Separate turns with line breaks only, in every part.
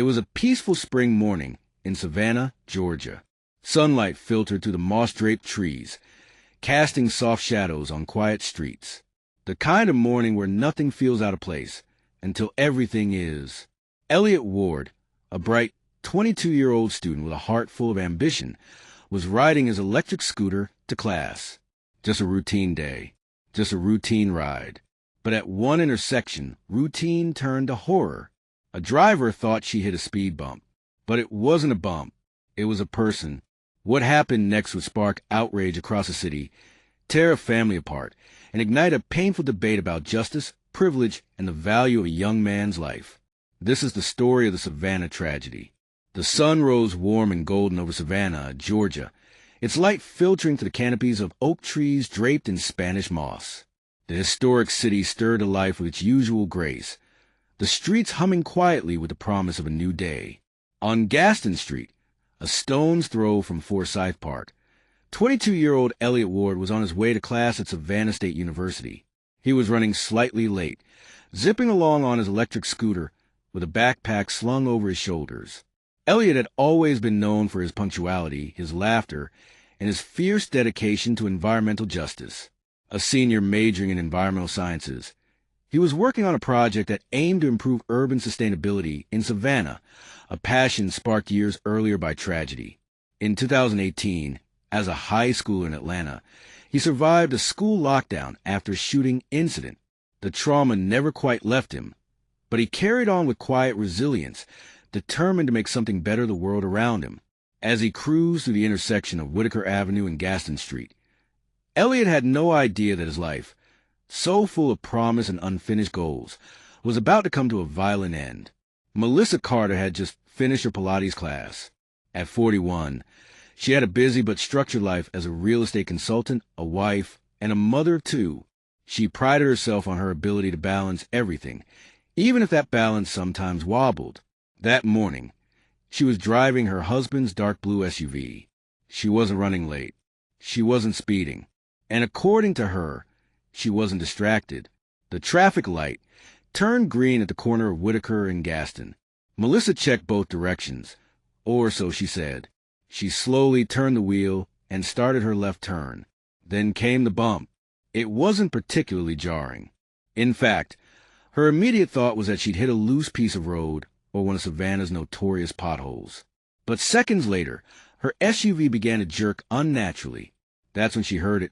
It was a peaceful spring morning in Savannah, Georgia. Sunlight filtered through the moss-draped trees, casting soft shadows on quiet streets. The kind of morning where nothing feels out of place until everything is. Elliot Ward, a bright 22-year-old student with a heart full of ambition, was riding his electric scooter to class. Just a routine day, just a routine ride. But at one intersection, routine turned to horror. A driver thought she hit a speed bump, but it wasn't a bump. It was a person. What happened next would spark outrage across the city, tear a family apart, and ignite a painful debate about justice, privilege, and the value of a young man's life. This is the story of the Savannah tragedy. The sun rose warm and golden over Savannah, Georgia, its light filtering through the canopies of oak trees draped in Spanish moss. The historic city stirred to life with its usual grace, the streets humming quietly with the promise of a new day. On Gaston Street, a stone's throw from Forsyth Park, 22-year-old Elliot Ward was on his way to class at Savannah State University. He was running slightly late, zipping along on his electric scooter with a backpack slung over his shoulders. Elliot had always been known for his punctuality, his laughter, and his fierce dedication to environmental justice. A senior majoring in environmental sciences, he was working on a project that aimed to improve urban sustainability in Savannah, a passion sparked years earlier by tragedy. In 2018, as a high schooler in Atlanta, he survived a school lockdown after a shooting incident. The trauma never quite left him, but he carried on with quiet resilience, determined to make something better of the world around him. As he cruised through the intersection of Whitaker Avenue and Gaston Street, Elliot had no idea that his life, so full of promise and unfinished goals, was about to come to a violent end. Melissa Carter had just finished her Pilates class. At 41, she had a busy but structured life as a real estate consultant, a wife, and a mother of two. She prided herself on her ability to balance everything, even if that balance sometimes wobbled. That morning, she was driving her husband's dark blue SUV. She wasn't running late. She wasn't speeding. And according to her, she wasn't distracted. The traffic light turned green at the corner of Whitaker and Gaston. Melissa checked both directions, or so she said. She slowly turned the wheel and started her left turn. Then came the bump. It wasn't particularly jarring. In fact, her immediate thought was that she'd hit a loose piece of road or one of Savannah's notorious potholes. But seconds later, her SUV began to jerk unnaturally. That's when she heard it.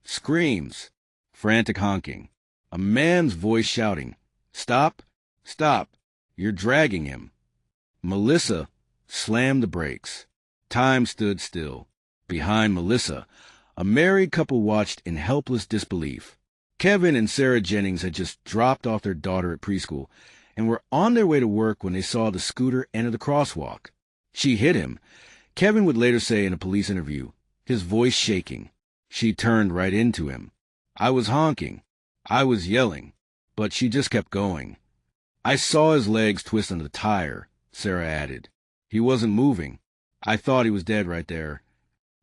Screams, frantic honking, a man's voice shouting, "Stop! Stop! You're dragging him." Melissa slammed the brakes. Time stood still. Behind Melissa, a married couple watched in helpless disbelief. Kevin and Sarah Jennings had just dropped off their daughter at preschool and were on their way to work when they saw the scooter enter the crosswalk. She hit him, Kevin would later say in a police interview, his voice shaking. She turned right into him. I was honking. I was yelling. But she just kept going. I saw his legs twist under the tire, Sarah added. He wasn't moving. I thought he was dead right there.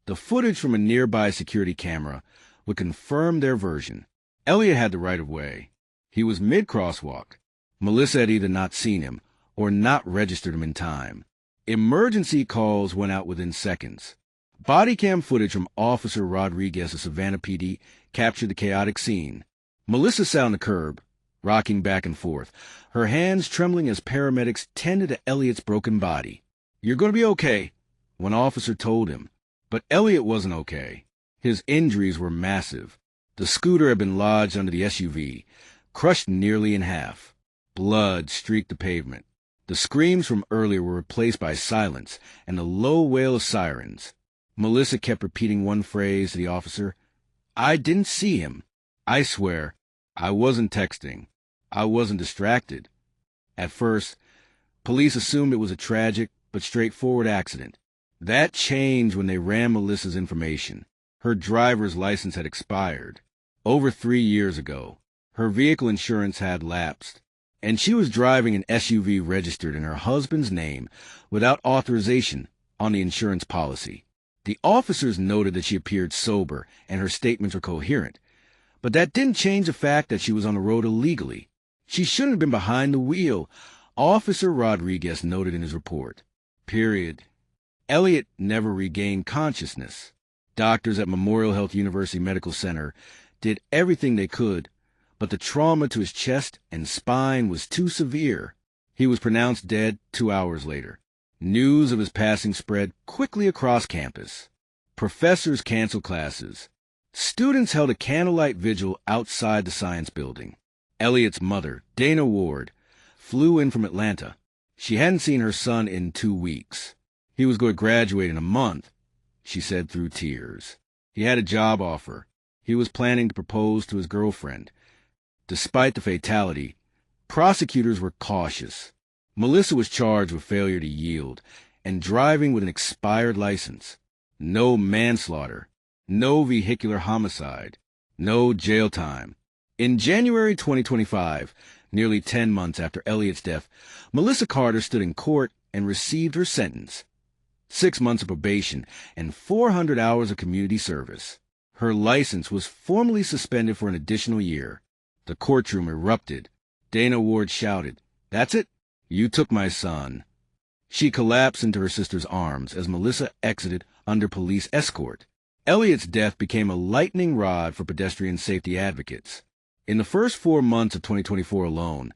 The footage from a nearby security camera would confirm their version. Elliot had the right of way. He was mid-crosswalk. Melissa had either not seen him or not registered him in time. Emergency calls went out within seconds. Body cam footage from Officer Rodriguez of Savannah PD captured the chaotic scene. Melissa sat on the curb, rocking back and forth, her hands trembling as paramedics tended to Elliot's broken body. "You're going to be okay," one officer told him. But Elliot wasn't okay. His injuries were massive. The scooter had been lodged under the SUV, crushed nearly in half. Blood streaked the pavement. The screams from earlier were replaced by silence and the low wail of sirens. Melissa kept repeating one phrase to the officer. "I didn't see him. I swear, I wasn't texting. I wasn't distracted." At first, police assumed it was a tragic but straightforward accident. That changed when they ran Melissa's information. Her driver's license had expired. Over 3 years ago, her vehicle insurance had lapsed, and she was driving an SUV registered in her husband's name without authorization on the insurance policy. The officers noted that she appeared sober and her statements were coherent, but that didn't change the fact that she was on the road illegally. She shouldn't have been behind the wheel Officer Rodriguez noted in his report. Period. Elliot never regained consciousness. Doctors at Memorial Health University Medical Center did everything they could, but the trauma to his chest and spine was too severe. He was pronounced dead 2 hours later. News of his passing spread quickly across campus. Professors canceled classes. Students held a candlelight vigil outside the science building. Elliot's mother, Dana Ward, flew in from Atlanta. She hadn't seen her son in 2 weeks. He was going to graduate in a month, she said through tears. He had a job offer. He was planning to propose to his girlfriend. Despite the fatality, prosecutors were cautious. Melissa was charged with failure to yield and driving with an expired license. No manslaughter. No vehicular homicide. No jail time. In January 2025, nearly 10 months after Elliot's death, Melissa Carter stood in court and received her sentence. 6 months of probation and 400 hours of community service. Her license was formally suspended for an additional year. The courtroom erupted. Dana Ward shouted, "That's it? You took my son." She collapsed into her sister's arms as Melissa exited under police escort. Elliot's death became a lightning rod for pedestrian safety advocates. In the first 4 months of 2024 alone,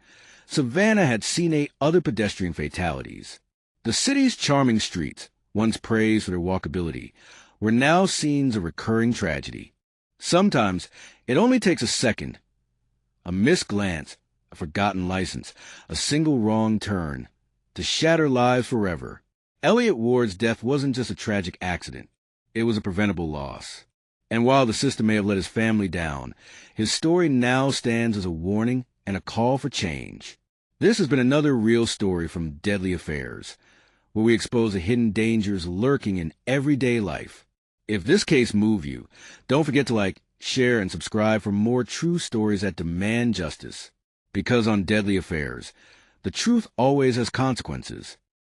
Savannah had seen 8 other pedestrian fatalities. The city's charming streets, once praised for their walkability, were now scenes of recurring tragedy. Sometimes it only takes a second, a missed glance, a forgotten license, a single wrong turn, to shatter lives forever. Elliot Ward's death wasn't just a tragic accident. It was a preventable loss. And while the system may have let his family down, his story now stands as a warning and a call for change. This has been another real story from Deadly Affairs, where we expose the hidden dangers lurking in everyday life. If this case moved you, don't forget to like, share, and subscribe for more true stories that demand justice. Because on Deadly Affairs, the truth always has consequences.